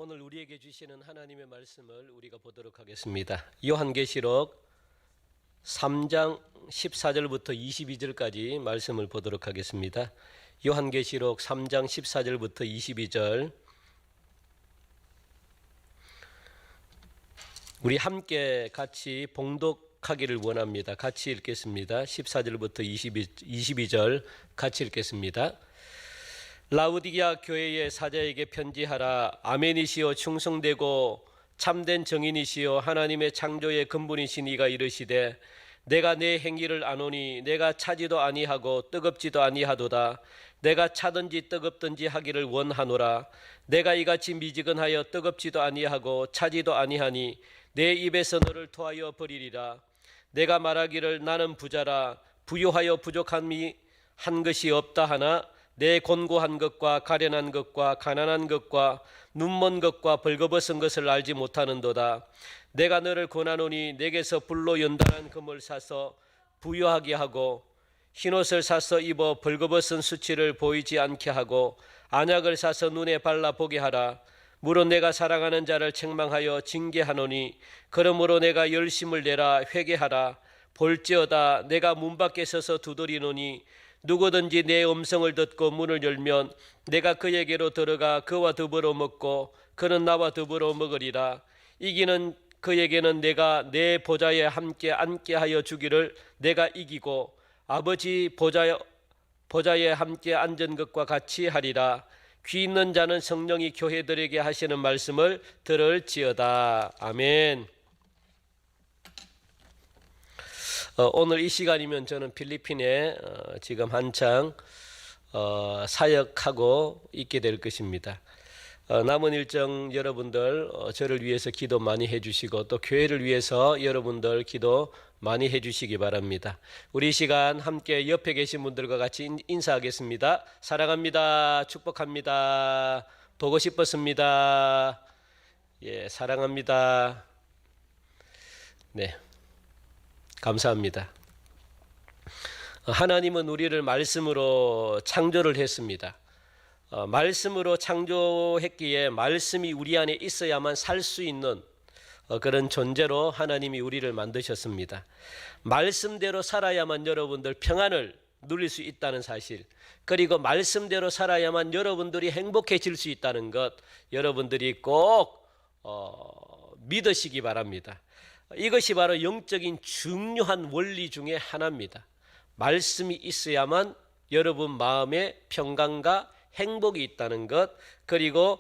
오늘 우리에게 주시는 하나님의 말씀을 우리가 보도록 하겠습니다. 요한계시록 3장 14절부터 22절까지 말씀을 보도록 하겠습니다. 요한계시록 3장 14절부터 22절 우리 함께 같이 봉독하기를 원합니다. 같이 읽겠습니다. 14절부터 22절 같이 읽겠습니다. 라우디게아 교회의 사자에게 편지하라. 아멘이시오 충성되고 참된 정인이시오 하나님의 창조의 근본이신 이가 이르시되 내가 내 행위를 아노니 내가 차지도 아니하고 뜨겁지도 아니하도다. 내가 차든지 뜨겁든지 하기를 원하노라. 내가 이같이 미지근하여 뜨겁지도 아니하고 차지도 아니하니 내 입에서 너를 토하여 버리리라. 내가 말하기를 나는 부자라 부유하여 부족함이 한 것이 없다 하나 내 곤고한 것과 가련한 것과 가난한 것과 눈먼 것과 벌거벗은 것을 알지 못하는도다. 내가 너를 권하노니 내게서 불로 연단한 금을 사서 부유하게 하고 흰옷을 사서 입어 벌거벗은 수치를 보이지 않게 하고 안약을 사서 눈에 발라 보게 하라. 물론 내가 사랑하는 자를 책망하여 징계하노니 그러므로 내가 열심을 내라 회개하라. 볼지어다 내가 문 밖에 서서 두드리노니 누구든지 내 음성을 듣고 문을 열면 내가 그에게로 들어가 그와 더불어 먹고 그는 나와 더불어 먹으리라. 이기는 그에게는 내가 내 보좌에 함께 앉게 하여 주기를 내가 이기고 아버지 보좌에 함께 앉은 것과 같이 하리라. 귀 있는 자는 성령이 교회들에게 하시는 말씀을 들을지어다. 아멘. 오늘 이 시간이면 저는 필리핀에 지금 한창 사역하고 있게 될 것입니다. 남은 일정 여러분들 저를 위해서 기도 많이 해주시고 또 교회를 위해서 여러분들 기도 많이 해주시기 바랍니다. 우리 이 시간 함께 옆에 계신 분들과 같이 인사하겠습니다. 사랑합니다. 축복합니다. 보고 싶었습니다. 예, 사랑합니다. 네. 감사합니다. 하나님은 우리를 말씀으로 창조를 했습니다. 말씀으로 창조했기에 말씀이 우리 안에 있어야만 살 수 있는 그런 존재로 하나님이 우리를 만드셨습니다. 말씀대로 살아야만 여러분들 평안을 누릴 수 있다는 사실, 그리고 말씀대로 살아야만 여러분들이 행복해질 수 있다는 것 여러분들이 꼭 믿으시기 바랍니다. 이것이 바로 영적인 중요한 원리 중에 하나입니다. 말씀이 있어야만 여러분 마음에 평강과 행복이 있다는 것, 그리고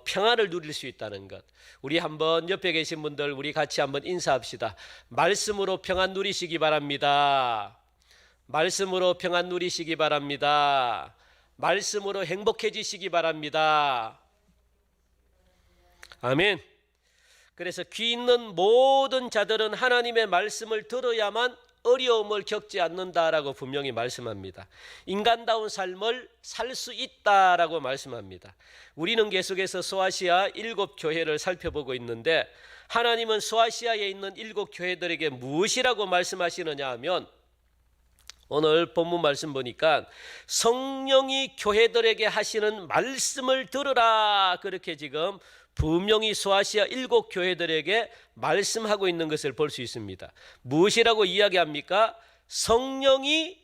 평안을 누릴 수 있다는 것. 우리 한번 옆에 계신 분들 우리 같이 한번 인사합시다. 말씀으로 평안 누리시기 바랍니다. 말씀으로 평안 누리시기 바랍니다. 말씀으로 행복해지시기 바랍니다. 아멘. 그래서 귀 있는 모든 자들은 하나님의 말씀을 들어야만 어려움을 겪지 않는다라고 분명히 말씀합니다. 인간다운 삶을 살 수 있다라고 말씀합니다. 우리는 계속해서 소아시아 7교회를 살펴보고 있는데 하나님은 소아시아에 있는 7교회들에게 무엇이라고 말씀하시느냐 하면 오늘 본문 말씀 보니까 성령이 교회들에게 하시는 말씀을 들으라, 그렇게 지금 분명히 소아시아 7교회들에게 말씀하고 있는 것을 볼 수 있습니다. 무엇이라고 이야기합니까? 성령이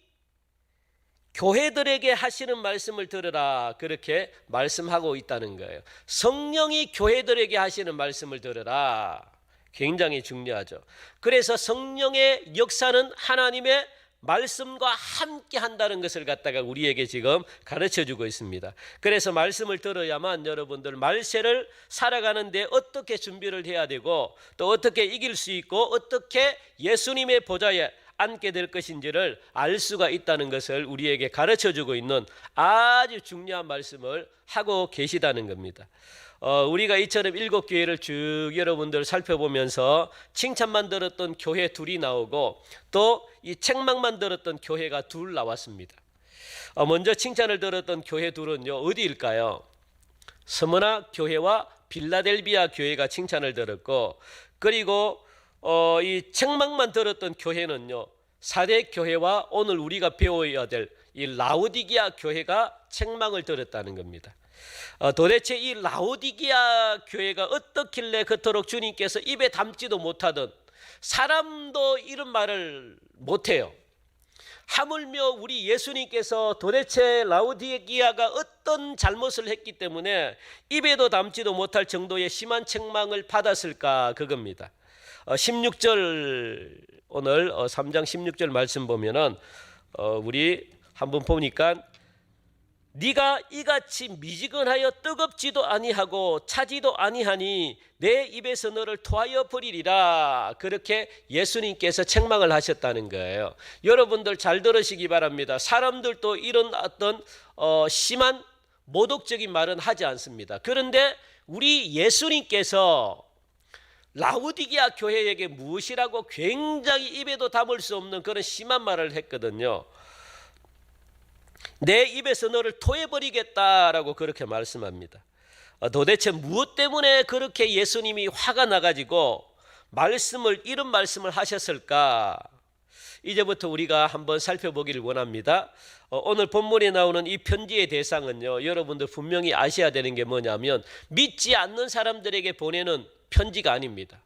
교회들에게 하시는 말씀을 들으라, 그렇게 말씀하고 있다는 거예요. 성령이 교회들에게 하시는 말씀을 들으라. 굉장히 중요하죠. 그래서 성령의 역사는 하나님의 말씀과 함께 한다는 것을 갖다가 우리에게 지금 가르쳐주고 있습니다. 그래서 말씀을 들어야만 여러분들 말세를 살아가는데 어떻게 준비를 해야 되고 또 어떻게 이길 수 있고 어떻게 예수님의 보좌에 앉게 될 것인지를 알 수가 있다는 것을 우리에게 가르쳐주고 있는 아주 중요한 말씀을 하고 계시다는 겁니다. 우리가 이처럼 7교회를 쭉 여러분들 살펴보면서 칭찬만 들었던 교회 둘이 나오고 또 이 책망만 들었던 교회가 둘 나왔습니다. 먼저 칭찬을 들었던 교회 둘은요, 어디일까요? 스무나 교회와 빌라델비아 교회가 칭찬을 들었고, 그리고 이 책망만 들었던 교회는요, 사대 교회와 오늘 우리가 배워야 될 이 라우디게아 교회가 책망을 들었다는 겁니다. 도대체 이 라오디게아 교회가 어떻길래 그토록 주님께서 입에 담지도 못하던, 사람도 이런 말을 못해요. 하물며 우리 예수님께서 도대체 라오디게아가 어떤 잘못을 했기 때문에 입에도 담지도 못할 정도의 심한 책망을 받았을까, 그겁니다. 16절, 오늘 3장 16절 말씀 보면은 우리 한번 보니까, 네가 이같이 미지근하여 뜨겁지도 아니하고 차지도 아니하니 내 입에서 너를 토하여 버리리라, 그렇게 예수님께서 책망을 하셨다는 거예요. 여러분들 잘 들으시기 바랍니다. 사람들도 이런 어떤 심한 모독적인 말은 하지 않습니다. 그런데 우리 예수님께서 라오디게아 교회에게 무엇이라고 굉장히 입에도 담을 수 없는 그런 심한 말을 했거든요. 내 입에서 너를 토해버리겠다라고 그렇게 말씀합니다. 도대체 무엇 때문에 그렇게 예수님이 화가 나가지고 이런 말씀을 하셨을까? 이제부터 우리가 한번 살펴보기를 원합니다. 오늘 본문에 나오는 이 편지의 대상은요, 여러분들 분명히 아셔야 되는 게 뭐냐면, 믿지 않는 사람들에게 보내는 편지가 아닙니다.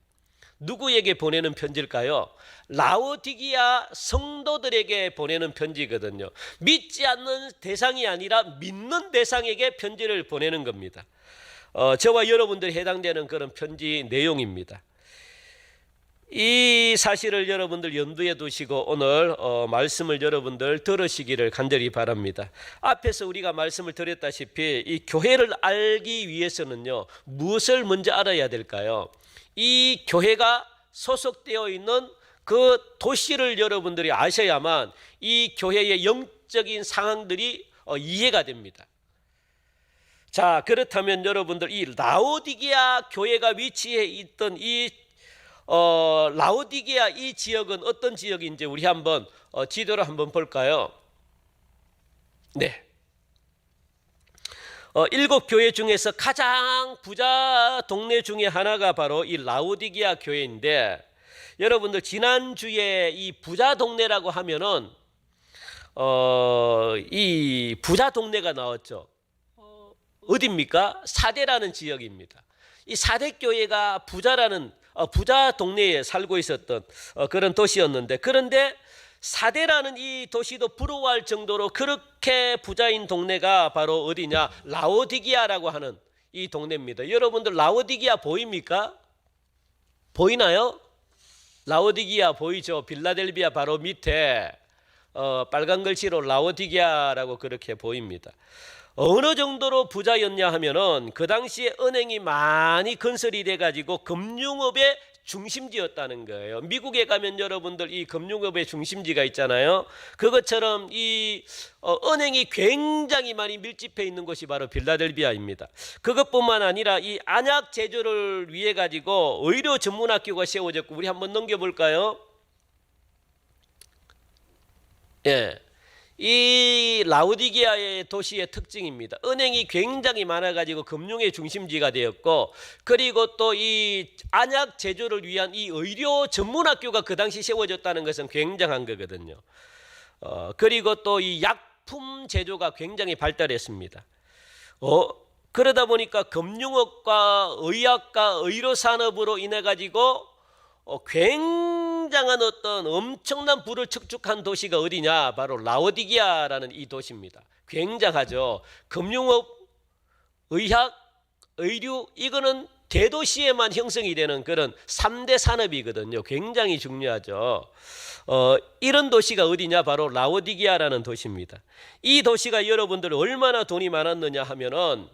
누구에게 보내는 편지일까요? 라오디게아 성도들에게 보내는 편지거든요. 믿지 않는 대상이 아니라 믿는 대상에게 편지를 보내는 겁니다. 저와 여러분들이 해당되는 그런 편지 내용입니다. 이 사실을 여러분들 염두에 두시고 오늘 말씀을 여러분들 들으시기를 간절히 바랍니다. 앞에서 우리가 말씀을 드렸다시피 이 교회를 알기 위해서는요, 무엇을 먼저 알아야 될까요? 이 교회가 소속되어 있는 그 도시를 여러분들이 아셔야만 이 교회의 영적인 상황들이 이해가 됩니다. 자, 그렇다면 여러분들 이 라오디게아 교회가 위치해 있던 이 라오디게아 이 지역은 어떤 지역인지 우리 한번 지도를 한번 볼까요? 네. 7 교회 중에서 가장 부자 동네 중에 하나가 바로 이 라오디게아 교회인데, 여러분들 지난주에 이 부자 동네라고 하면은 이 부자 동네가 나왔죠. 어디입니까? 사대라는 지역입니다. 이 사대 교회가 부자 동네에 살고 있었던 그런 도시였는데, 그런데 사대라는 이 도시도 부러워할 정도로 그렇게 부자인 동네가 바로 어디냐? 라오디게아라고 하는 이 동네입니다. 여러분들 라오디게아 보입니까? 보이나요? 라오디게아 보이죠? 빌라델비아 바로 밑에 빨간 글씨로 라오디게아라고 그렇게 보입니다. 어느 정도로 부자였냐 하면은 그 당시에 은행이 많이 건설이 돼 가지고 금융업의 중심지였다는 거예요. 미국에 가면 여러분들 이 금융업의 중심지가 있잖아요. 그것처럼 이 은행이 굉장히 많이 밀집해 있는 곳이 바로 빌라델비아입니다. 그것뿐만 아니라 이 안약 제조를 위해 가지고 의료 전문학교가 세워졌고, 우리 한번 넘겨볼까요? 예. 이 라오디게아의 도시의 특징입니다. 은행이 굉장히 많아가지고 금융의 중심지가 되었고, 그리고 또 이 안약 제조를 위한 이 의료 전문학교가 그 당시 세워졌다는 것은 굉장한 거거든요. 그리고 또 이 약품 제조가 굉장히 발달했습니다. 그러다 보니까 금융업과 의학과 의료산업으로 인해 가지고 굉장한 어떤 엄청난 부를 축적한 도시가 어디냐? 바로 라오디게아라는 이 도시입니다. 굉장하죠. 금융업, 의학, 의류, 이거는 대도시에만 형성이 되는 그런 3대 산업이거든요. 굉장히 중요하죠. 이런 도시가 어디냐? 바로 라오디게아라는 도시입니다. 이 도시가 여러분들 얼마나 돈이 많았느냐 하면은,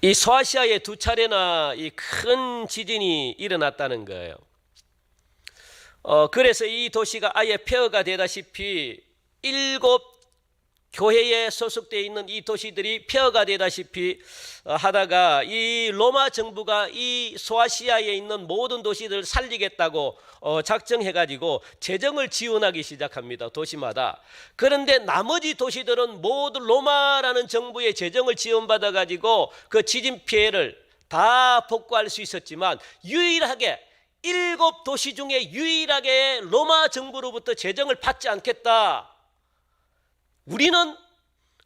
이 소아시아에 2차례나 이 큰 지진이 일어났다는 거예요. 그래서 이 도시가 아예 폐허가 되다시피 7 교회에 소속되어 있는 이 도시들이 폐허가 되다시피 하다가 이 로마 정부가 이 소아시아에 있는 모든 도시들을 살리겠다고 작정해가지고 재정을 지원하기 시작합니다. 도시마다. 그런데 나머지 도시들은 모두 로마라는 정부의 재정을 지원받아가지고 그 지진 피해를 다 복구할 수 있었지만, 유일하게 7 도시 중에 유일하게 로마 정부로부터 재정을 받지 않겠다, 우리는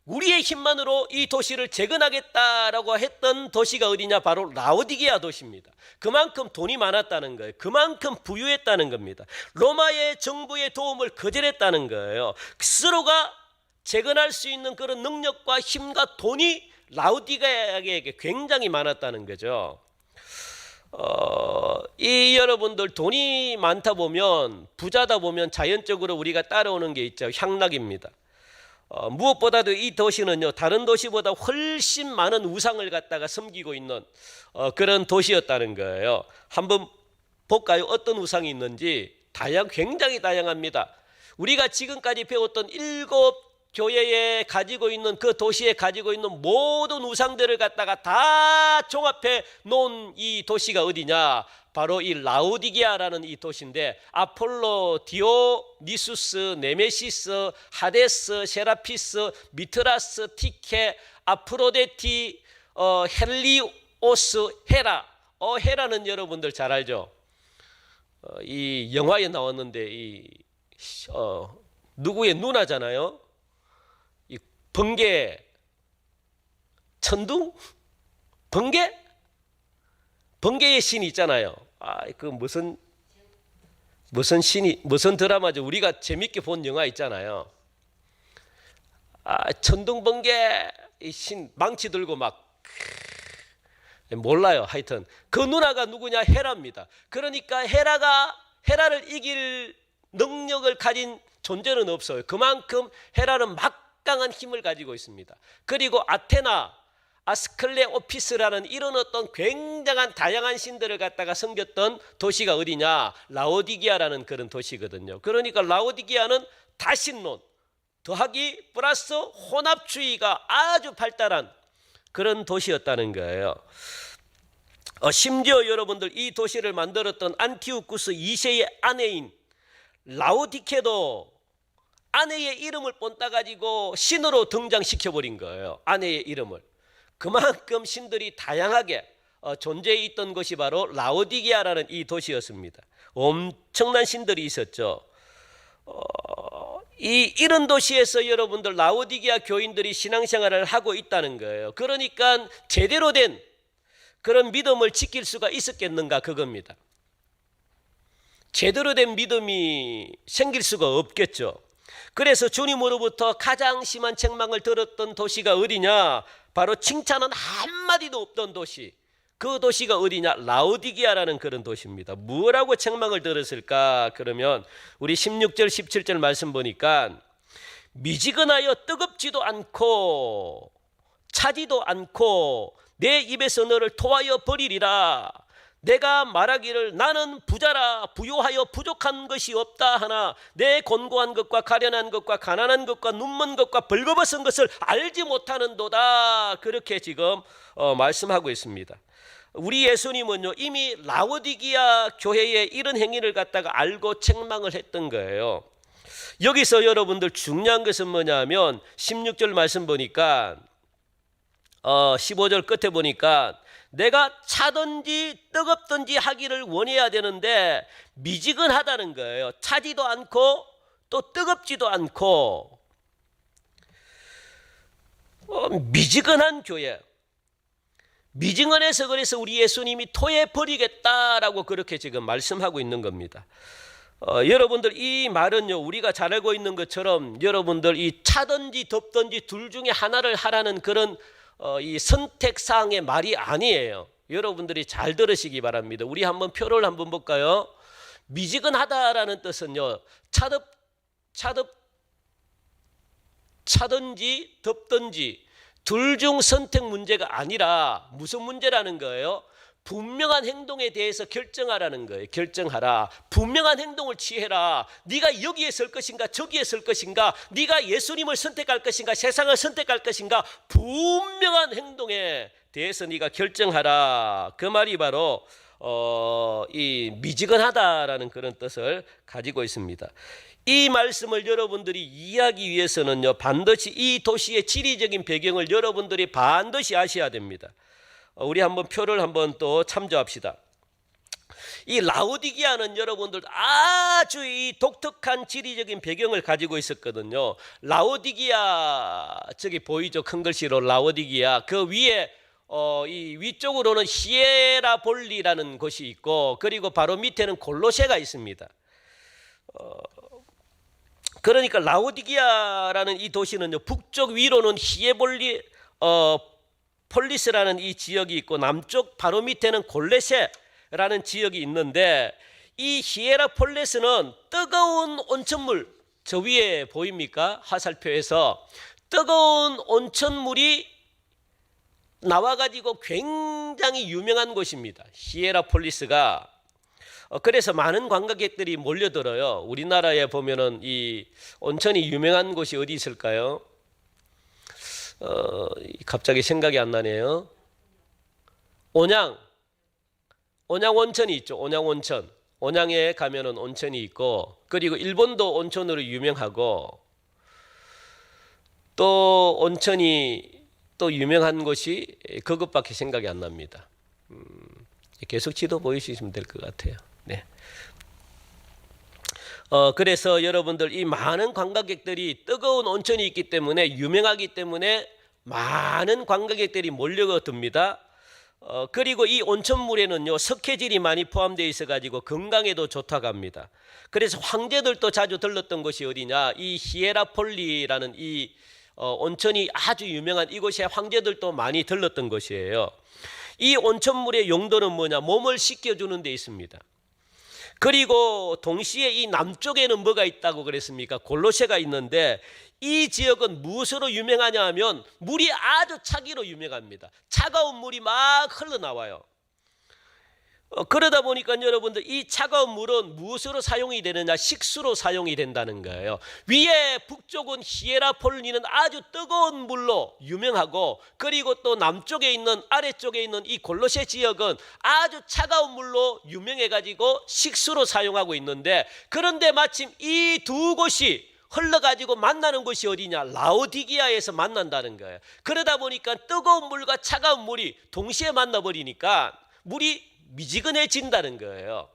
우리의 힘만으로 이 도시를 재건하겠다라고 했던 도시가 어디냐? 바로 라오디게아 도시입니다. 그만큼 돈이 많았다는 거예요. 그만큼 부유했다는 겁니다. 로마의 정부의 도움을 거절했다는 거예요. 스스로가 재건할 수 있는 그런 능력과 힘과 돈이 라오디게아에게 굉장히 많았다는 거죠. 이 여러분들 돈이 많다 보면, 부자다 보면 자연적으로 우리가 따라오는 게 있죠. 향락입니다. 무엇보다도 이 도시는요, 다른 도시보다 훨씬 많은 우상을 갖다가 섬기고 있는 그런 도시였다는 거예요. 한번 볼까요? 어떤 우상이 있는지. 굉장히 다양합니다. 우리가 지금까지 배웠던 7 교회에 가지고 있는, 그 도시에 가지고 있는 모든 우상들을 갖다가 다 종합해 놓은 이 도시가 어디냐? 바로 이 라오디게아라는 이 도시인데, 아폴로, 디오니수스, 네메시스, 하데스, 세라피스, 미트라스, 티케, 아프로데티, 헬리오스, 헤라. 헤라는 여러분들 잘 알죠? 이 영화에 나왔는데 누구의 누나잖아요. 이 번개, 천둥, 번개의 신이 있잖아요. 그 무슨 신이, 무슨 드라마죠? 우리가 재밌게 본 영화 있잖아요. 천둥, 번개 이 신 망치 들고 막 몰라요. 하여튼 그 누나가 누구냐? 헤라입니다. 그러니까 헤라를 이길 능력을 가진 존재는 없어요. 그만큼 헤라는 막강한 힘을 가지고 있습니다. 그리고 아테나, 아스클레오피스라는 이런 어떤 굉장한 다양한 신들을 갖다가 섬겼던 도시가 어디냐? 라오디게아라는 그런 도시거든요. 그러니까 라오디게아는 다신론 더하기 플러스 혼합주의가 아주 발달한 그런 도시였다는 거예요. 심지어 여러분들, 이 도시를 만들었던 안티오쿠스 2세의 아내인 라오디케도 아내의 이름을 본따 가지고 신으로 등장시켜버린 거예요. 아내의 이름을. 그만큼 신들이 다양하게 존재해 있던 것이 바로 라오디게아라는 이 도시였습니다. 엄청난 신들이 있었죠. 이런 도시에서 여러분들 라오디게아 교인들이 신앙생활을 하고 있다는 거예요. 그러니까 제대로 된 그런 믿음을 지킬 수가 있었겠는가, 그겁니다. 제대로 된 믿음이 생길 수가 없겠죠. 그래서 주님으로부터 가장 심한 책망을 들었던 도시가 어디냐? 바로 칭찬은 한마디도 없던 도시. 그 도시가 어디냐? 라오디게아라는 그런 도시입니다. 뭐라고 책망을 들었을까? 그러면 우리 16절 17절 말씀 보니까, 미지근하여 뜨겁지도 않고 차지도 않고 내 입에서 너를 토하여 버리리라. 내가 말하기를 나는 부자라 부요하여 부족한 것이 없다 하나 내 곤고한 것과 가련한 것과 가난한 것과 눈먼 것과 벌거벗은 것을 알지 못하는도다. 그렇게 지금 말씀하고 있습니다. 우리 예수님은요, 이미 라오디게아 교회의 이런 행위를 갖다가 알고 책망을 했던 거예요. 여기서 여러분들 중요한 것은 뭐냐면 16절 말씀 보니까 15절 끝에 보니까, 내가 차든지 뜨겁든지 하기를 원해야 되는데 미지근하다는 거예요. 차지도 않고 또 뜨겁지도 않고 미지근한 교회. 미지근해서 그래서 우리 예수님이 토해 버리겠다라고 그렇게 지금 말씀하고 있는 겁니다. 여러분들, 이 말은요, 우리가 잘 알고 있는 것처럼 여러분들 이 차든지 덥든지 둘 중에 하나를 하라는 그런 이 선택사항의 말이 아니에요. 여러분들이 잘 들으시기 바랍니다. 우리 한번 표를 한번 볼까요? 미지근하다라는 뜻은요, 차든지 덥든지 둘 중 선택 문제가 아니라 무슨 문제라는 거예요? 분명한 행동에 대해서 결정하라는 거예요. 결정하라. 분명한 행동을 취해라. 네가 여기에 설 것인가 저기에 설 것인가, 네가 예수님을 선택할 것인가 세상을 선택할 것인가, 분명한 행동에 대해서 네가 결정하라. 그 말이 바로 이 미지근하다라는 그런 뜻을 가지고 있습니다. 이 말씀을 여러분들이 이해하기 위해서는요, 반드시 이 도시의 지리적인 배경을 여러분들이 반드시 아셔야 됩니다. 우리 한번 표를 한번 또 참조합시다. 이 라오디게아는 여러분들 아주 이 독특한 지리적인 배경을 가지고 있었거든요. 라오디게아, 저기 보이죠? 큰 글씨로 라오디게아. 그 위에 이 위쪽으로는 히에라볼리라는 곳이 있고, 그리고 바로 밑에는 골로새가 있습니다. 그러니까 라오디게아라는 이 도시는요, 북쪽 위로는 히에볼리 폴리스라는 이 지역이 있고, 남쪽 바로 밑에는 골로새라는 지역이 있는데, 이 히에라폴레스는 뜨거운 온천물, 저 위에 보입니까? 화살표에서 뜨거운 온천물이 나와가지고 굉장히 유명한 곳입니다. 히에라폴리스가. 그래서 많은 관광객들이 몰려들어요. 우리나라에 보면은 이 온천이 유명한 곳이 어디 있을까요? 갑자기 생각이 안 나네요. 온양 온천이 있죠. 온양 온천. 온양에 가면은 온천이 있고, 그리고 일본도 온천으로 유명하고, 또 온천이 또 유명한 곳이 그것밖에 생각이 안 납니다. 계속 지도 보여주시면 될 것 같아요. 네. 그래서 여러분들 이 많은 관광객들이 뜨거운 온천이 있기 때문에, 유명하기 때문에 많은 관광객들이 몰려듭니다. 그리고 이 온천물에는요, 석회질이 많이 포함되어 있어 가지고 건강에도 좋다고 합니다. 그래서 황제들도 자주 들렀던 곳이 어디냐, 이 히에라폴리라는 이 온천이 아주 유명한 이곳에 황제들도 많이 들렀던 곳이에요. 이 온천물의 용도는 뭐냐, 몸을 씻겨주는 데 있습니다. 그리고 동시에 이 남쪽에는 뭐가 있다고 그랬습니까? 골로새가 있는데, 이 지역은 무엇으로 유명하냐 하면 물이 아주 차기로 유명합니다. 차가운 물이 막 흘러나와요. 그러다 보니까 여러분들 이 차가운 물은 무엇으로 사용이 되느냐, 식수로 사용이 된다는 거예요. 위에 북쪽은 히에라폴리는 아주 뜨거운 물로 유명하고, 그리고 또 남쪽에 있는, 아래쪽에 있는 이 골로새 지역은 아주 차가운 물로 유명해 가지고 식수로 사용하고 있는데, 그런데 마침 이 두 곳이 흘러가지고 만나는 곳이 어디냐, 라오디게아에서 만난다는 거예요. 그러다 보니까 뜨거운 물과 차가운 물이 동시에 만나버리니까 물이 미지근해진다는 거예요.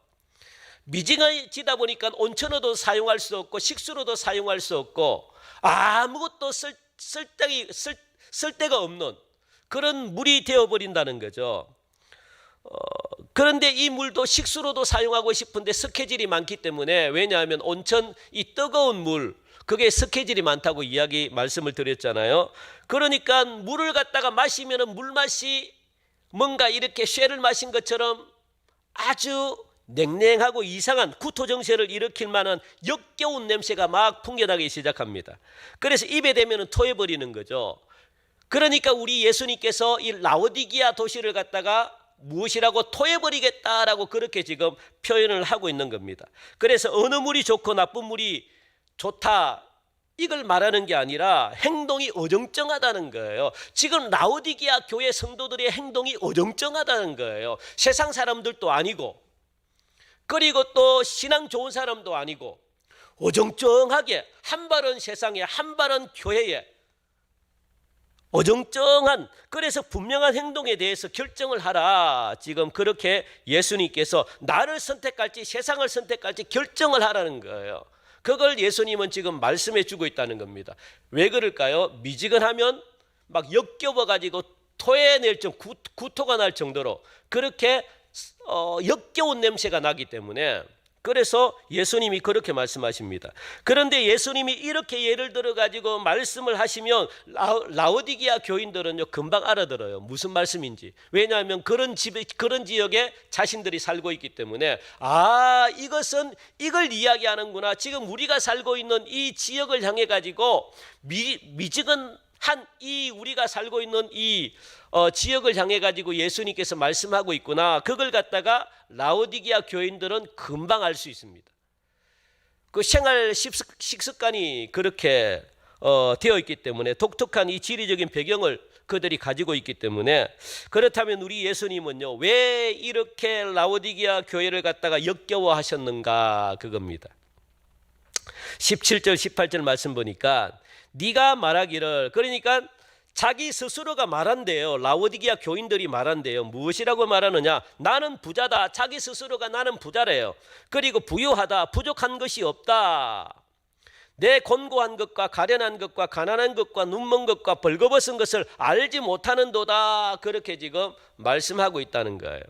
미지근해지다 보니까 온천으로도 사용할 수 없고, 식수로도 사용할 수 없고, 아무것도 쓸 데가 없는 그런 물이 되어버린다는 거죠. 그런데 이 물도 식수로도 사용하고 싶은데 석회질이 많기 때문에, 왜냐하면 온천 이 뜨거운 물, 그게 석회질이 많다고 말씀을 드렸잖아요. 그러니까 물을 갖다가 마시면은 물맛이 뭔가 이렇게 쇠를 마신 것처럼 아주 냉랭하고 이상한 구토정체를 일으킬 만한 역겨운 냄새가 막 풍겨나기 시작합니다. 그래서 입에 대면 토해버리는 거죠. 그러니까 우리 예수님께서 이 라오디게아 도시를 갖다가 무엇이라고 토해버리겠다라고 그렇게 지금 표현을 하고 있는 겁니다. 그래서 어느 물이 좋고 나쁜 물이 좋다, 이걸 말하는 게 아니라 행동이 어정쩡하다는 거예요. 지금 라오디게아 교회 성도들의 행동이 어정쩡하다는 거예요. 세상 사람들도 아니고, 그리고 또 신앙 좋은 사람도 아니고, 어정쩡하게 한 발은 세상에 한 발은 교회에 어정쩡한, 그래서 분명한 행동에 대해서 결정을 하라. 지금 그렇게 예수님께서 나를 선택할지 세상을 선택할지 결정을 하라는 거예요. 그걸 예수님은 지금 말씀해 주고 있다는 겁니다. 왜 그럴까요? 미지근하면 막 역겨워 가지고 토해낼 정도, 구토가 날 정도로 그렇게 역겨운 냄새가 나기 때문에, 그래서 예수님이 그렇게 말씀하십니다. 그런데 예수님이 이렇게 예를 들어 가지고 말씀을 하시면 라오디게아 교인들은요 금방 알아들어요. 무슨 말씀인지. 왜냐하면 그런 지역에 자신들이 살고 있기 때문에, 이걸 이야기하는구나. 지금 우리가 살고 있는 이 지역을 향해 가지고 미지근한 이 우리가 살고 있는 이 지역을 향해 가지고 예수님께서 말씀하고 있구나. 그걸 갖다가 라오디게아 교인들은 금방 알 수 있습니다. 그 생활 식습관이 그렇게 되어 있기 때문에, 독특한 이 지리적인 배경을 그들이 가지고 있기 때문에, 그렇다면 우리 예수님은요 왜 이렇게 라오디게아 교회를 갖다가 역겨워하셨는가, 그겁니다. 17절 18절 말씀 보니까 네가 말하기를, 그러니까 자기 스스로가 말한대요. 라오디게아 교인들이 말한대요. 무엇이라고 말하느냐? 나는 부자다. 자기 스스로가 나는 부자래요. 그리고 부유하다. 부족한 것이 없다. 내 곤고한 것과 가련한 것과 가난한 것과 눈먼 것과 벌거벗은 것을 알지 못하는도다. 그렇게 지금 말씀하고 있다는 거예요.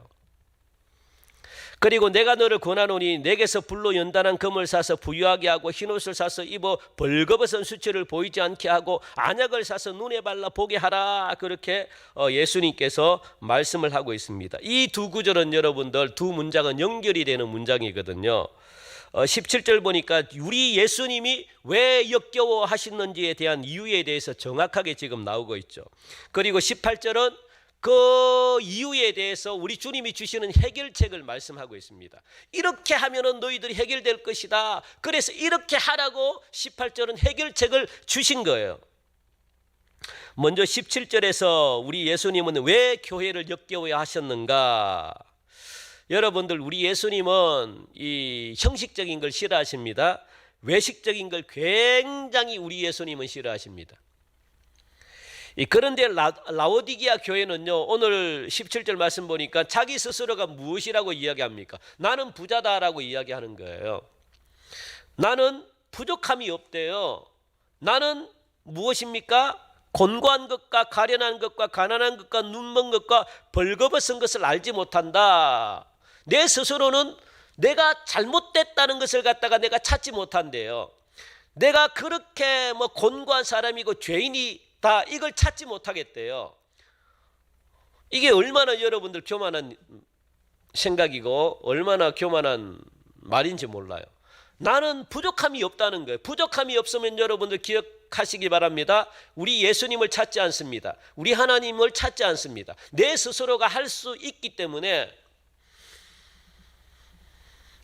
그리고 내가 너를 권하노니 내게서 불로 연단한 금을 사서 부유하게 하고 흰옷을 사서 입어 벌거벗은 수치를 보이지 않게 하고 안약을 사서 눈에 발라 보게 하라. 그렇게 예수님께서 말씀을 하고 있습니다. 이 두 구절은 여러분들 두 문장은 연결이 되는 문장이거든요. 17절 보니까 우리 예수님이 왜 역겨워 하시는지에 대한 이유에 대해서 정확하게 지금 나오고 있죠. 그리고 18절은 그 이유에 대해서 우리 주님이 주시는 해결책을 말씀하고 있습니다. 이렇게 하면은 너희들이 해결될 것이다. 그래서 이렇게 하라고 18절은 해결책을 주신 거예요. 먼저 17절에서 우리 예수님은 왜 교회를 역겨워야 하셨는가? 여러분들, 우리 예수님은 이 형식적인 걸 싫어하십니다. 외식적인 걸 굉장히 우리 예수님은 싫어하십니다. 그런데 라오디게아 교회는요, 오늘 17절 말씀 보니까 자기 스스로가 무엇이라고 이야기합니까? 나는 부자다라고 이야기하는 거예요. 나는 부족함이 없대요. 나는 무엇입니까? 곤고한 것과 가련한 것과 가난한 것과 눈먼 것과 벌거벗은 것을 알지 못한다. 내 스스로는 내가 잘못됐다는 것을 갖다가 내가 찾지 못한대요. 내가 그렇게 곤고한 사람이고 죄인이 다 이걸 찾지 못하겠대요. 이게 얼마나 여러분들 교만한 생각이고 얼마나 교만한 말인지 몰라요. 나는 부족함이 없다는 거예요. 부족함이 없으면 여러분들 기억하시기 바랍니다. 우리 예수님을 찾지 않습니다. 우리 하나님을 찾지 않습니다. 내 스스로가 할 수 있기 때문에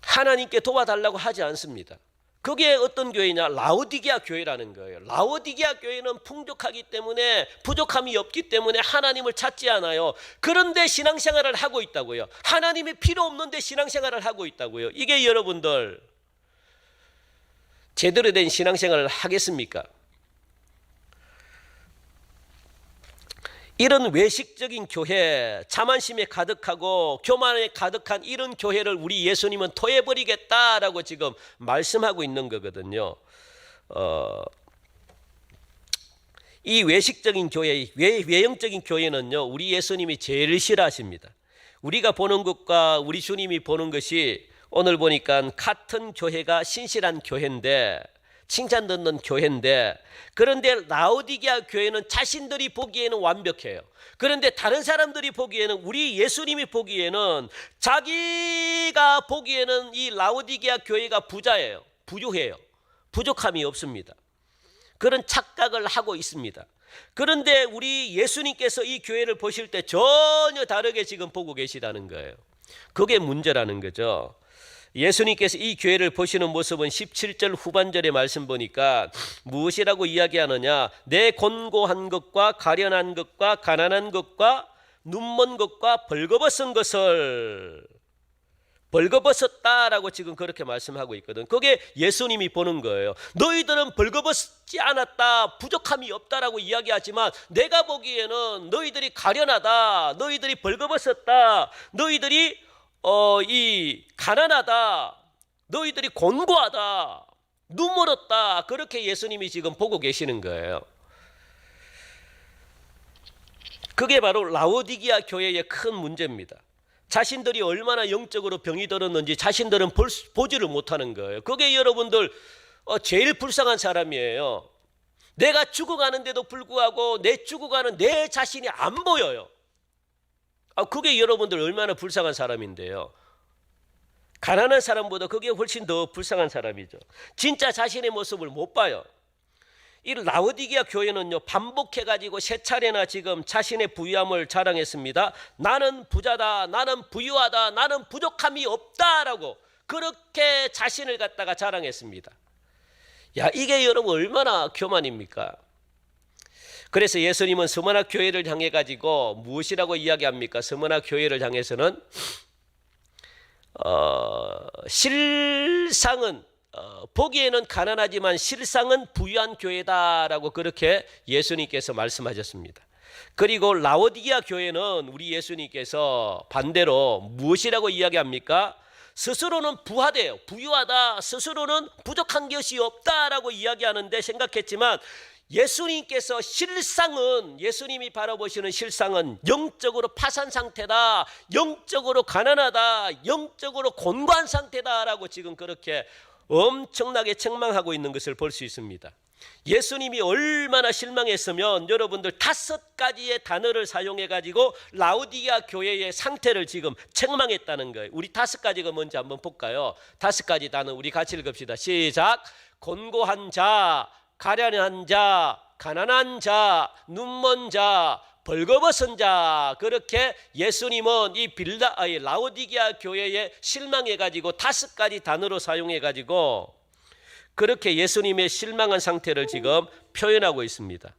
하나님께 도와달라고 하지 않습니다. 그게 어떤 교회냐? 라오디게아 교회라는 거예요. 라오디게아 교회는 풍족하기 때문에, 부족함이 없기 때문에 하나님을 찾지 않아요. 그런데 신앙생활을 하고 있다고요. 하나님이 필요 없는데 신앙생활을 하고 있다고요. 이게 여러분들 제대로 된 신앙생활을 하겠습니까? 이런 외식적인 교회, 자만심에 가득하고 교만에 가득한 이런 교회를 우리 예수님은 토해버리겠다라고 지금 말씀하고 있는 거거든요. 이 외식적인 교회, 외형적인 교회는요, 우리 예수님이 제일 싫어하십니다. 우리가 보는 것과 우리 주님이 보는 것이 오늘 보니까 같은 교회가 신실한 교회인데, 칭찬 듣는 교회인데, 그런데 라오디게아 교회는 자신들이 보기에는 완벽해요. 그런데 다른 사람들이 보기에는, 우리 예수님이 보기에는, 자기가 보기에는 이 라오디게아 교회가 부자예요. 부유해요. 부족함이 없습니다. 그런 착각을 하고 있습니다. 그런데 우리 예수님께서 이 교회를 보실 때 전혀 다르게 지금 보고 계시다는 거예요. 그게 문제라는 거죠. 예수님께서 이 교회를 보시는 모습은 17절 후반절의 말씀 보니까 무엇이라고 이야기하느냐? 내 곤고한 것과 가련한 것과 가난한 것과 눈먼 것과 벌거벗은 것을 벌거벗었다라고 지금 그렇게 말씀하고 있거든. 그게 예수님이 보는 거예요. 너희들은 벌거벗지 않았다, 부족함이 없다라고 이야기하지만 내가 보기에는 너희들이 가련하다, 너희들이 벌거벗었다, 너희들이 이 가난하다, 너희들이 곤고하다, 눈멀었다, 그렇게 예수님이 지금 보고 계시는 거예요. 그게 바로 라오디게아 교회의 큰 문제입니다. 자신들이 얼마나 영적으로 병이 들었는지 자신들은 보지를 못하는 거예요. 그게 여러분들 제일 불쌍한 사람이에요. 내가 죽어가는데도 불구하고 내 죽어가는 내 자신이 안 보여요. 그게 여러분들 얼마나 불쌍한 사람인데요. 가난한 사람보다 그게 훨씬 더 불쌍한 사람이죠. 진짜 자신의 모습을 못 봐요. 이 라오디게아 교회는요, 반복해가지고 세 차례나 지금 자신의 부유함을 자랑했습니다. 나는 부자다, 나는 부유하다, 나는 부족함이 없다라고 그렇게 자신을 갖다가 자랑했습니다. 야, 이게 여러분 얼마나 교만입니까? 그래서 예수님은 스무나 교회를 향해 가지고 무엇이라고 이야기합니까? 스무나 교회를 향해서는 실상은 보기에는 가난하지만 실상은 부유한 교회다라고 그렇게 예수님께서 말씀하셨습니다. 그리고 라오디게아 교회는 우리 예수님께서 반대로 무엇이라고 이야기합니까? 스스로는 부하대요. 부유하다. 스스로는 부족한 것이 없다라고 이야기하는데 생각했지만 예수님께서 예수님이 바라보시는 실상은 영적으로 파산 상태다, 영적으로 가난하다, 영적으로 곤고한 상태다라고 지금 그렇게 엄청나게 책망하고 있는 것을 볼 수 있습니다. 예수님이 얼마나 실망했으면 여러분들 5가지의 단어를 사용해 가지고 라오디게아 교회의 상태를 지금 책망했다는 거예요. 우리 5가지가 뭔지 한번 볼까요? 5가지 단어 우리 같이 읽읍시다. 시작. 곤고한 자, 가련한 자, 가난한 자, 눈먼 자, 벌거벗은 자. 그렇게 예수님은 이 라오디게아 교회에 실망해 가지고 5가지 단어로 사용해 가지고 그렇게 예수님의 실망한 상태를 지금 표현하고 있습니다.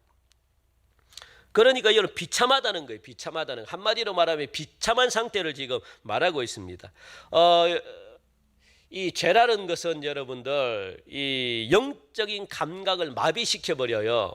그러니까 여러분 비참하다는 거예요. 비참하다는, 한마디로 말하면 비참한 상태를 지금 말하고 있습니다. 이 죄라는 것은 여러분들 이 영적인 감각을 마비시켜 버려요.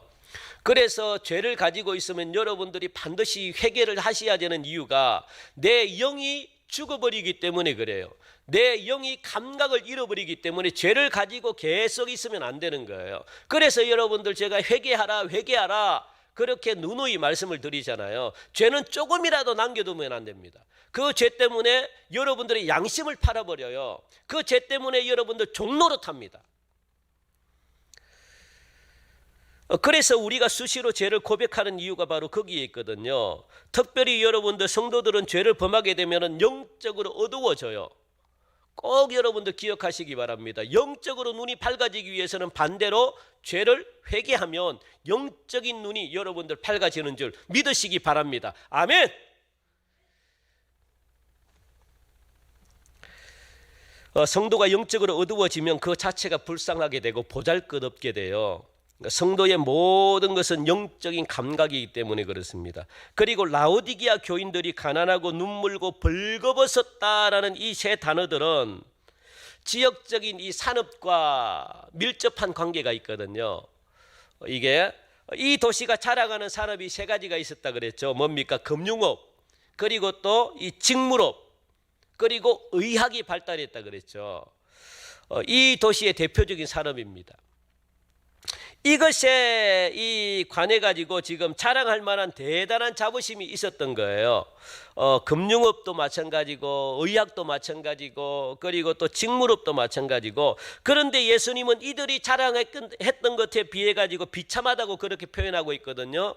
그래서 죄를 가지고 있으면 여러분들이 반드시 회개를 하셔야 되는 이유가 내 영이 죽어버리기 때문에 그래요. 내 영이 감각을 잃어버리기 때문에 죄를 가지고 계속 있으면 안 되는 거예요. 그래서 여러분들 제가 회개하라 그렇게 누누이 말씀을 드리잖아요. 죄는 조금이라도 남겨두면 안 됩니다. 그 죄 때문에 여러분들의 양심을 팔아버려요. 그 죄 때문에 여러분들 종노릇합니다. 그래서 우리가 수시로 죄를 고백하는 이유가 바로 거기에 있거든요. 특별히 여러분들 성도들은 죄를 범하게 되면 영적으로 어두워져요. 꼭 여러분들 기억하시기 바랍니다. 영적으로 눈이 밝아지기 위해서는 반대로 죄를 회개하면 영적인 눈이 여러분들 밝아지는 줄 믿으시기 바랍니다. 아멘. 성도가 영적으로 어두워지면 그 자체가 불쌍하게 되고 보잘것없게 돼요. 성도의 모든 것은 영적인 감각이기 때문에 그렇습니다. 그리고 라오디게아 교인들이 가난하고 눈물고 벌거벗었다라는 이 세 단어들은 지역적인 이 산업과 밀접한 관계가 있거든요. 이게 이 도시가 자랑하는 산업이 3가지가 있었다 그랬죠. 뭡니까? 금융업, 그리고 또 이 직물업, 그리고 의학이 발달했다 그랬죠. 이 도시의 대표적인 산업입니다. 이것에 관해 가지고 지금 자랑할 만한 대단한 자부심이 있었던 거예요. 금융업도 마찬가지고 의학도 마찬가지고 그리고 또 직물업도 마찬가지고. 그런데 예수님은 이들이 자랑했던 것에 비해 가지고 비참하다고 그렇게 표현하고 있거든요.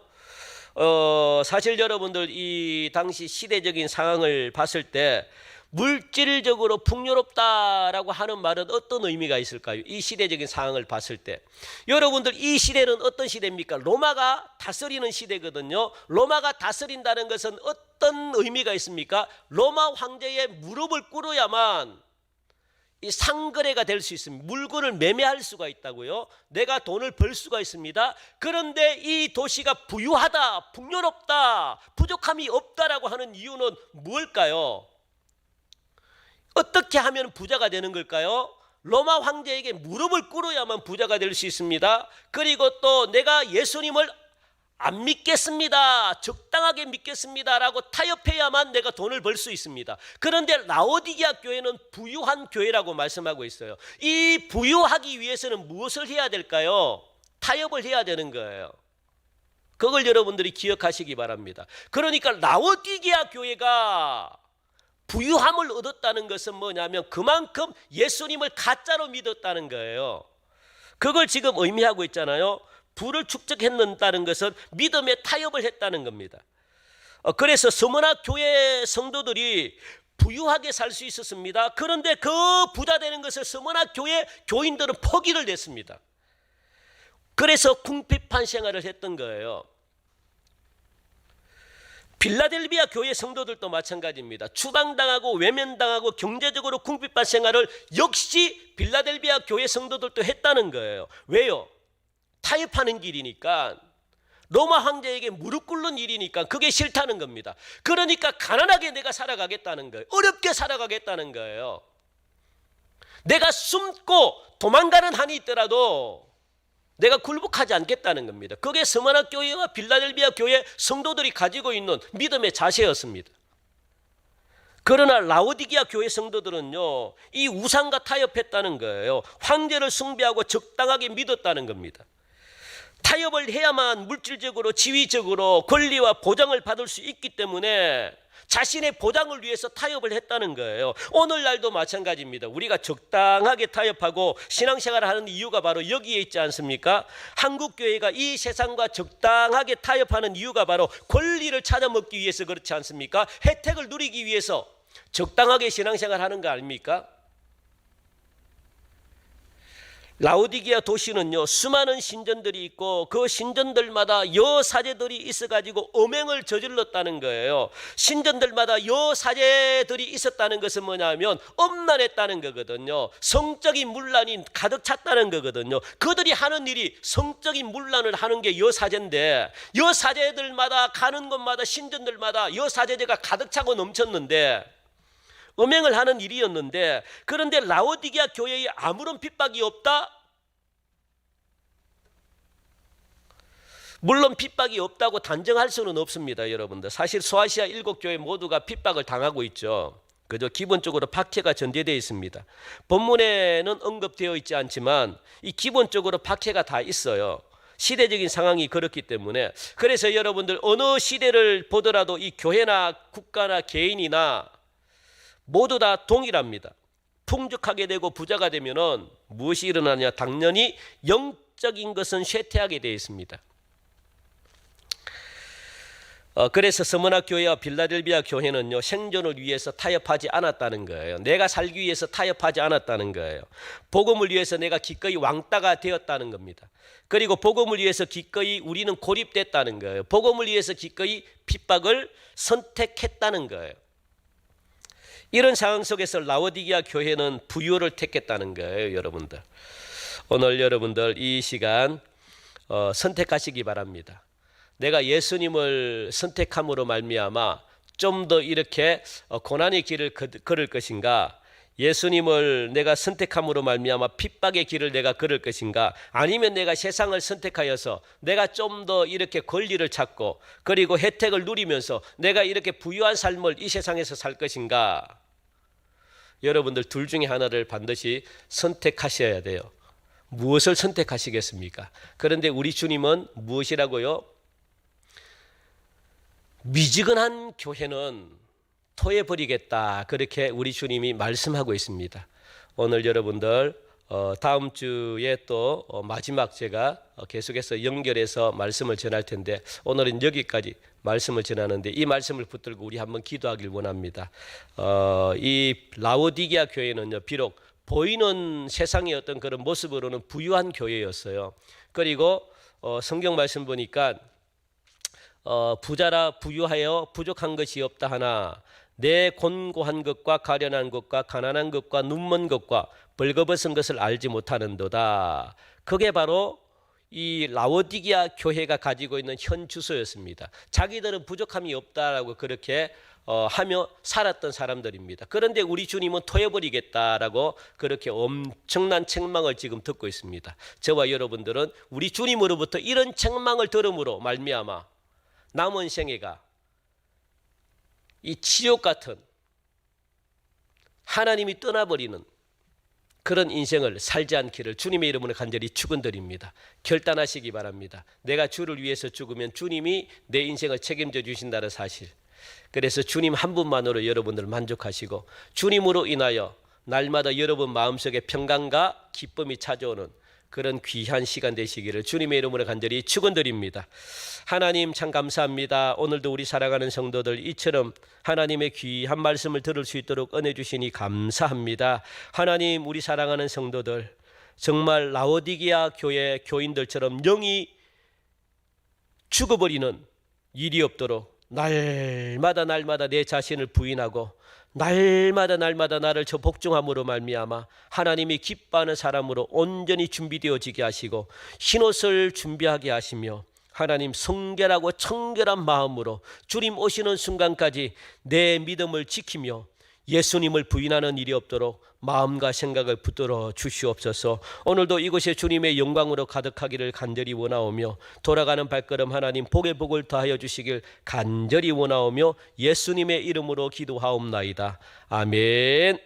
사실 여러분들 이 당시 시대적인 상황을 봤을 때 물질적으로 풍요롭다라고 하는 말은 어떤 의미가 있을까요? 이 시대적인 상황을 봤을 때 여러분들 이 시대는 어떤 시대입니까? 로마가 다스리는 시대거든요. 로마가 다스린다는 것은 어떤 의미가 있습니까? 로마 황제의 무릎을 꿇어야만 이 상거래가 될 수 있습니다. 물건을 매매할 수가 있다고요. 내가 돈을 벌 수가 있습니다. 그런데 이 도시가 부유하다, 풍요롭다, 부족함이 없다라고 하는 이유는 무엇일까요? 어떻게 하면 부자가 되는 걸까요? 로마 황제에게 무릎을 꿇어야만 부자가 될 수 있습니다. 그리고 또 내가 예수님을 안 믿겠습니다, 적당하게 믿겠습니다라고 타협해야만 내가 돈을 벌 수 있습니다. 그런데 라오디게아 교회는 부유한 교회라고 말씀하고 있어요. 이 부유하기 위해서는 무엇을 해야 될까요? 타협을 해야 되는 거예요. 그걸 여러분들이 기억하시기 바랍니다. 그러니까 라오디게아 교회가 부유함을 얻었다는 것은 뭐냐면 그만큼 예수님을 가짜로 믿었다는 거예요. 그걸 지금 의미하고 있잖아요. 부를 축적했다는 것은 믿음에 타협을 했다는 겁니다. 그래서 서머나 교회 성도들이 부유하게 살 수 있었습니다. 그런데 그 부자 되는 것을 서머나 교회 교인들은 포기를 냈습니다. 그래서 궁핍한 생활을 했던 거예요. 빌라델비아 교회 성도들도 마찬가지입니다. 추방당하고 외면당하고 경제적으로 궁핍한 생활을 역시 빌라델비아 교회 성도들도 했다는 거예요. 왜요? 타협하는 길이니까, 로마 황제에게 무릎 꿇는 일이니까 그게 싫다는 겁니다. 그러니까 가난하게 내가 살아가겠다는 거예요. 어렵게 살아가겠다는 거예요. 내가 숨고 도망가는 한이 있더라도 내가 굴복하지 않겠다는 겁니다. 그게 스무나 교회와 빌라델비아 교회 성도들이 가지고 있는 믿음의 자세였습니다. 그러나 라오디게아 교회 성도들은요, 이 우상과 타협했다는 거예요. 황제를 숭배하고 적당하게 믿었다는 겁니다. 타협을 해야만 물질적으로, 지위적으로 권리와 보장을 받을 수 있기 때문에 자신의 보장을 위해서 타협을 했다는 거예요. 오늘날도 마찬가지입니다. 우리가 적당하게 타협하고 신앙생활을 하는 이유가 바로 여기에 있지 않습니까? 한국교회가 이 세상과 적당하게 타협하는 이유가 바로 권리를 찾아먹기 위해서 그렇지 않습니까? 혜택을 누리기 위해서 적당하게 신앙생활을 하는 거 아닙니까? 라오디게아 도시는요, 수많은 신전들이 있고 그 신전들마다 여사제들이 있어가지고 음행을 저질렀다는 거예요. 신전들마다 여사제들이 있었다는 것은 뭐냐면 엄란했다는 거거든요. 성적인 문란이 가득 찼다는 거거든요. 그들이 하는 일이 성적인 문란을 하는 게 여사제인데, 여사제들마다 가는 곳마다 신전들마다 여사제제가 가득 차고 넘쳤는데 음행을 하는 일이었는데, 그런데 라오디게아 교회에 아무런 핍박이 없다? 물론 핍박이 없다고 단정할 수는 없습니다. 여러분들, 사실 소아시아 7교회 모두가 핍박을 당하고 있죠. 그저 기본적으로 박해가 전제되어 있습니다. 본문에는 언급되어 있지 않지만 이 기본적으로 박해가 다 있어요. 시대적인 상황이 그렇기 때문에. 그래서 여러분들, 어느 시대를 보더라도 이 교회나 국가나 개인이나 모두 다 동일합니다. 풍족하게 되고 부자가 되면은 무엇이 일어나냐? 당연히 영적인 것은 쇠퇴하게 되어 있습니다. 그래서 스무나 교회와 빌라델비아 교회는요, 생존을 위해서 타협하지 않았다는 거예요. 내가 살기 위해서 타협하지 않았다는 거예요. 복음을 위해서 내가 기꺼이 왕따가 되었다는 겁니다. 그리고 복음을 위해서 기꺼이 우리는 고립됐다는 거예요. 복음을 위해서 기꺼이 핍박을 선택했다는 거예요. 이런 상황 속에서 라오디게아 교회는 부유를 택했다는 거예요. 여러분들, 오늘 여러분들 이 시간 선택하시기 바랍니다. 내가 예수님을 선택함으로 말미암아 좀 더 이렇게 고난의 길을 걸을 것인가, 예수님을 내가 선택함으로 말미암아 핍박의 길을 내가 걸을 것인가, 아니면 내가 세상을 선택하여서 내가 좀 더 이렇게 권리를 찾고 그리고 혜택을 누리면서 내가 이렇게 부유한 삶을 이 세상에서 살 것인가. 여러분들, 둘 중에 하나를 반드시 선택하셔야 돼요. 무엇을 선택하시겠습니까? 그런데 우리 주님은 무엇이라고요? 미지근한 교회는 토해버리겠다, 그렇게 우리 주님이 말씀하고 있습니다. 오늘 여러분들, 다음 주에 또 마지막 제가 계속해서 연결해서 말씀을 전할 텐데, 오늘은 여기까지 말씀을 전하는데 이 말씀을 붙들고 우리 한번 기도하길 원합니다. 이 라오디게아 교회는요, 비록 보이는 세상의 어떤 그런 모습으로는 부유한 교회였어요. 그리고 성경 말씀 보니까 부자라 부유하여 부족한 것이 없다 하나 내 곤고한 것과 가련한 것과 가난한 것과 눈먼 것과 벌거벗은 것을 알지 못하는도다. 그게 바로 이 라오디게아 교회가 가지고 있는 현 주소였습니다. 자기들은 부족함이 없다라고 그렇게 하며 살았던 사람들입니다. 그런데 우리 주님은 토해버리겠다라고 그렇게 엄청난 책망을 지금 듣고 있습니다. 저와 여러분들은 우리 주님으로부터 이런 책망을 들음으로 말미암아 남은 생애가 이 지옥 같은, 하나님이 떠나버리는 그런 인생을 살지 않기를 주님의 이름으로 간절히 축원드립니다. 결단하시기 바랍니다. 내가 주를 위해서 죽으면 주님이 내 인생을 책임져 주신다는 사실. 그래서 주님 한 분만으로 여러분들 만족하시고 주님으로 인하여 날마다 여러분 마음속에 평강과 기쁨이 찾아오는 그런 귀한 시간 되시기를 주님의 이름으로 간절히 축원드립니다. 하나님 참 감사합니다. 오늘도 우리 사랑하는 성도들 이처럼 하나님의 귀한 말씀을 들을 수 있도록 은혜 주시니 감사합니다. 하나님, 우리 사랑하는 성도들 정말 라오디게아 교회 교인들처럼 영이 죽어버리는 일이 없도록 날마다 내 자신을 부인하고 날마다 나를 저 복종함으로 말미암아 하나님이 기뻐하는 사람으로 온전히 준비되어지게 하시고 흰옷을 준비하게 하시며 하나님 성결하고 청결한 마음으로 주님 오시는 순간까지 내 믿음을 지키며 예수님을 부인하는 일이 없도록 마음과 생각을 붙들어 주시옵소서. 오늘도 이곳에 주님의 영광으로 가득하기를 간절히 원하오며 돌아가는 발걸음 하나님 복의 복을 더하여 주시길 간절히 원하오며 예수님의 이름으로 기도하옵나이다. 아멘.